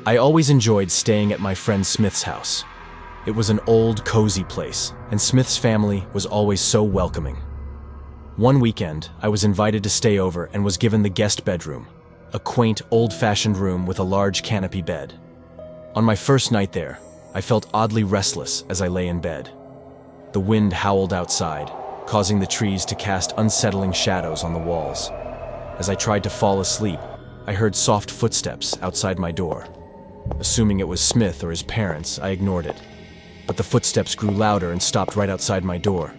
I always enjoyed staying at my friend Smith's house. It was an old, cozy place, and Smith's family was always so welcoming. One weekend, I was invited to stay over and was given the guest bedroom, a quaint, old-fashioned room with a large canopy bed. On my first night there, I felt oddly restless as I lay in bed. The wind howled outside, causing the trees to cast unsettling shadows on the walls. As I tried to fall asleep, I heard soft footsteps outside my door. Assuming it was Smith or his parents, I ignored it. But the footsteps grew louder and stopped right outside my door.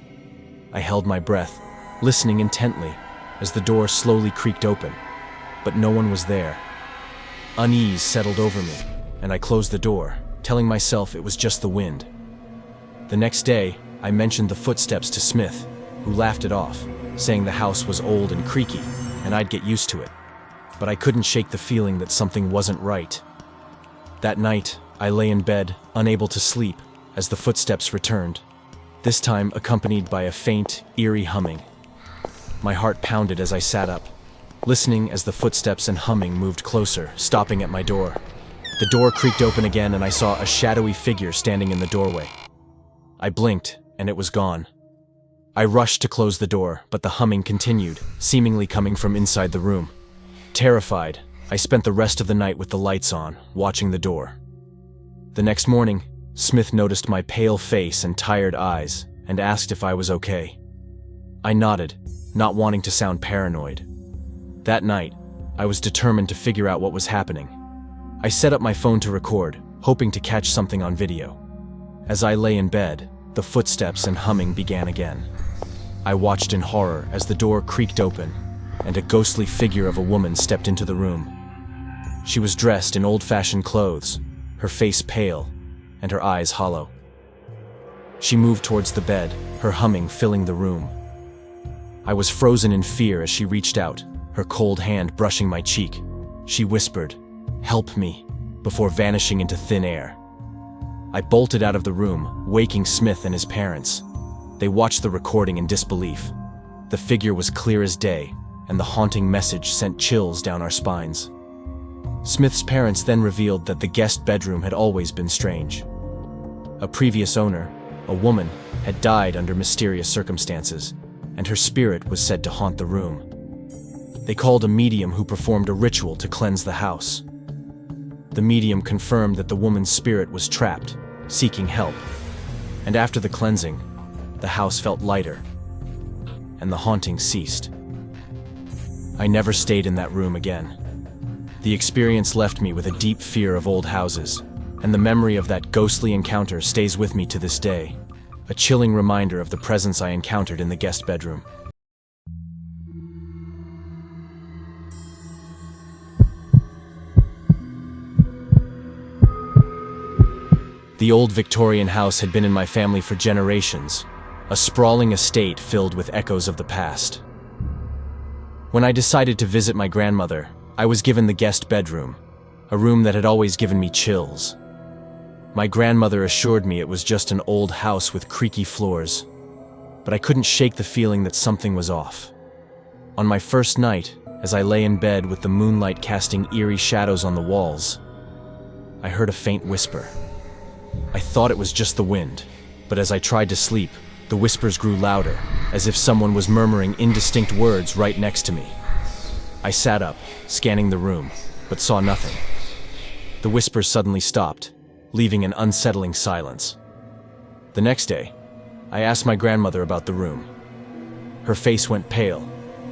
I held my breath, listening intently as the door slowly creaked open, but no one was there. Unease settled over me, and I closed the door, telling myself it was just the wind. The next day, I mentioned the footsteps to Smith, who laughed it off, saying the house was old and creaky, and I'd get used to it. But I couldn't shake the feeling that something wasn't right. That night, I lay in bed, unable to sleep, as the footsteps returned, this time accompanied by a faint, eerie humming. My heart pounded as I sat up, listening as the footsteps and humming moved closer, stopping at my door. The door creaked open again and I saw a shadowy figure standing in the doorway. I blinked, and it was gone. I rushed to close the door, but the humming continued, seemingly coming from inside the room. Terrified, I spent the rest of the night with the lights on, watching the door. The next morning, Smith noticed my pale face and tired eyes and asked if I was okay. I nodded, not wanting to sound paranoid. That night, I was determined to figure out what was happening. I set up my phone to record, hoping to catch something on video. As I lay in bed, the footsteps and humming began again. I watched in horror as the door creaked open and a ghostly figure of a woman stepped into the room. She was dressed in old-fashioned clothes, her face pale, and her eyes hollow. She moved towards the bed, her humming filling the room. I was frozen in fear as she reached out, her cold hand brushing my cheek. She whispered, "Help me," before vanishing into thin air. I bolted out of the room, waking Smith and his parents. They watched the recording in disbelief. The figure was clear as day, and the haunting message sent chills down our spines. Smith's parents then revealed that the guest bedroom had always been strange. A previous owner, a woman, had died under mysterious circumstances, and her spirit was said to haunt the room. They called a medium who performed a ritual to cleanse the house. The medium confirmed that the woman's spirit was trapped, seeking help, and after the cleansing, the house felt lighter, and the haunting ceased. I never stayed in that room again. The experience left me with a deep fear of old houses, and the memory of that ghostly encounter stays with me to this day, a chilling reminder of the presence I encountered in the guest bedroom. The old Victorian house had been in my family for generations, a sprawling estate filled with echoes of the past. When I decided to visit my grandmother, I was given the guest bedroom, a room that had always given me chills. My grandmother assured me it was just an old house with creaky floors, but I couldn't shake the feeling that something was off. On my first night, as I lay in bed with the moonlight casting eerie shadows on the walls, I heard a faint whisper. I thought it was just the wind, but as I tried to sleep, the whispers grew louder, as if someone was murmuring indistinct words right next to me. I sat up, scanning the room, but saw nothing. The whispers suddenly stopped, leaving an unsettling silence. The next day, I asked my grandmother about the room. Her face went pale,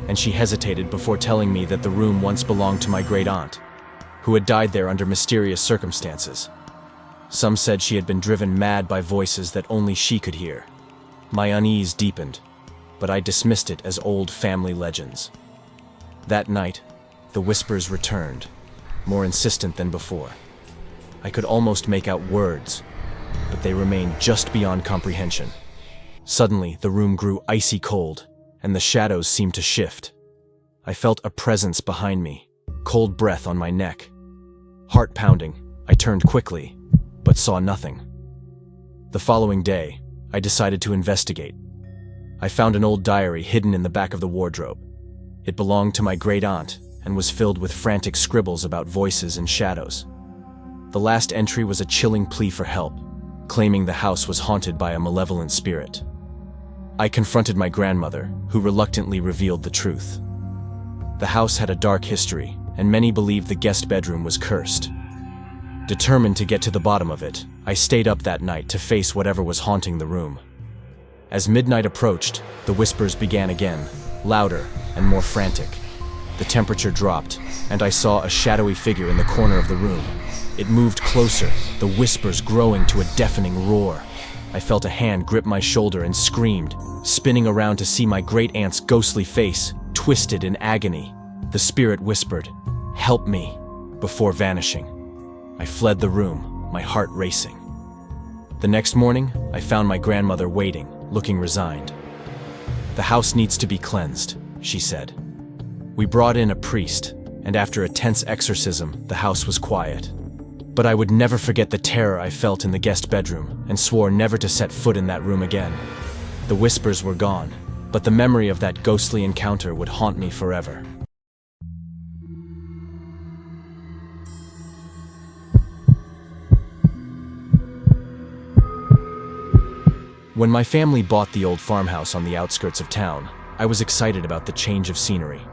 and she hesitated before telling me that the room once belonged to my great-aunt, who had died there under mysterious circumstances. Some said she had been driven mad by voices that only she could hear. My unease deepened, but I dismissed it as old family legends. That night, the whispers returned, more insistent than before. I could almost make out words, but they remained just beyond comprehension. Suddenly, the room grew icy cold, and the shadows seemed to shift. I felt a presence behind me, cold breath on my neck. Heart pounding, I turned quickly, but saw nothing. The following day, I decided to investigate. I found an old diary hidden in the back of the wardrobe. It belonged to my great-aunt and was filled with frantic scribbles about voices and shadows. The last entry was a chilling plea for help, claiming the house was haunted by a malevolent spirit. I confronted my grandmother, who reluctantly revealed the truth. The house had a dark history, and many believed the guest bedroom was cursed. Determined to get to the bottom of it, I stayed up that night to face whatever was haunting the room. As midnight approached, the whispers began again, louder and more frantic. The temperature dropped, and I saw a shadowy figure in the corner of the room. It moved closer, the whispers growing to a deafening roar. I felt a hand grip my shoulder and screamed, spinning around to see my great-aunt's ghostly face, twisted in agony. The spirit whispered, "Help me," before vanishing. I fled the room, my heart racing. The next morning, I found my grandmother waiting, looking resigned. "The house needs to be cleansed," she said. We brought in a priest, and after a tense exorcism, the house was quiet. But I would never forget the terror I felt in the guest bedroom, and swore never to set foot in that room again. The whispers were gone, but the memory of that ghostly encounter would haunt me forever. When my family bought the old farmhouse on the outskirts of town, I was excited about the change of scenery.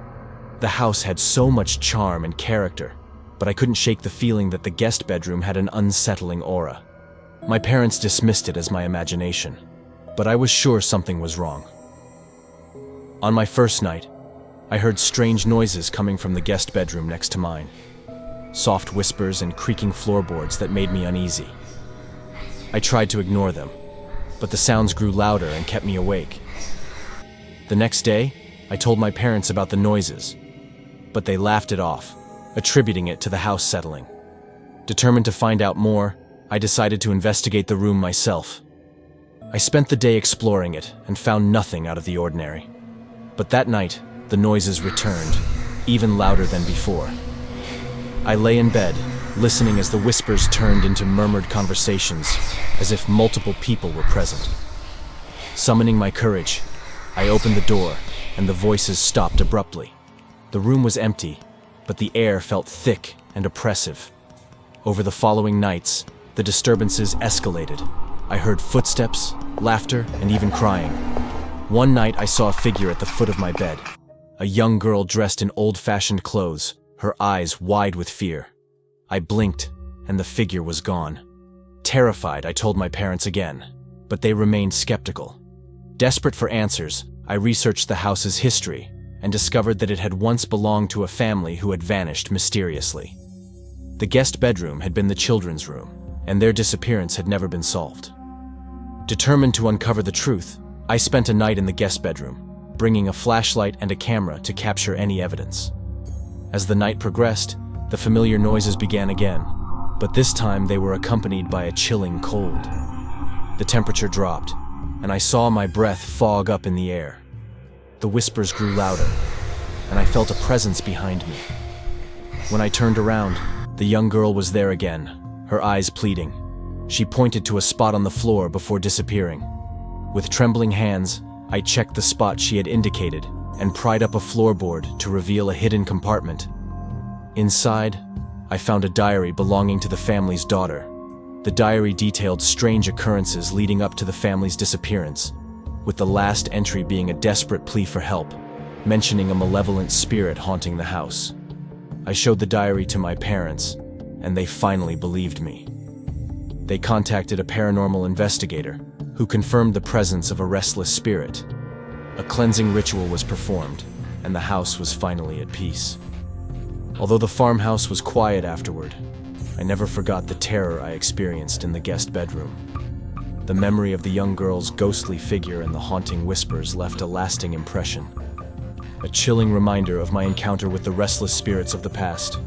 The house had so much charm and character, but I couldn't shake the feeling that the guest bedroom had an unsettling aura. My parents dismissed it as my imagination, but I was sure something was wrong. On my first night, I heard strange noises coming from the guest bedroom next to mine. Soft whispers and creaking floorboards that made me uneasy. I tried to ignore them, but the sounds grew louder and kept me awake. The next day, I told my parents about the noises, but they laughed it off, attributing it to the house settling. Determined to find out more, I decided to investigate the room myself. I spent the day exploring it and found nothing out of the ordinary. But that night, the noises returned, even louder than before. I lay in bed, listening as the whispers turned into murmured conversations, as if multiple people were present. Summoning my courage, I opened the door, and the voices stopped abruptly. The room was empty, but the air felt thick and oppressive. Over the following nights, the disturbances escalated. I heard footsteps, laughter, and even crying. One night I saw a figure at the foot of my bed. A young girl dressed in old-fashioned clothes, her eyes wide with fear. I blinked, and the figure was gone. Terrified, I told my parents again, but they remained skeptical. Desperate for answers, I researched the house's history and discovered that it had once belonged to a family who had vanished mysteriously. The guest bedroom had been the children's room, and their disappearance had never been solved. Determined to uncover the truth, I spent a night in the guest bedroom, bringing a flashlight and a camera to capture any evidence. As the night progressed, the familiar noises began again, but this time they were accompanied by a chilling cold. The temperature dropped, and I saw my breath fog up in the air. The whispers grew louder, and I felt a presence behind me. When I turned around, the young girl was there again, her eyes pleading. She pointed to a spot on the floor before disappearing. With trembling hands, I checked the spot she had indicated and pried up a floorboard to reveal a hidden compartment. Inside, I found a diary belonging to the family's daughter. The diary detailed strange occurrences leading up to the family's disappearance, with the last entry being a desperate plea for help, mentioning a malevolent spirit haunting the house. I showed the diary to my parents, and they finally believed me. They contacted a paranormal investigator, who confirmed the presence of a restless spirit. A cleansing ritual was performed, and the house was finally at peace. Although the farmhouse was quiet afterward, I never forgot the terror I experienced in the guest bedroom. The memory of the young girl's ghostly figure and the haunting whispers left a lasting impression, a chilling reminder of my encounter with the restless spirits of the past.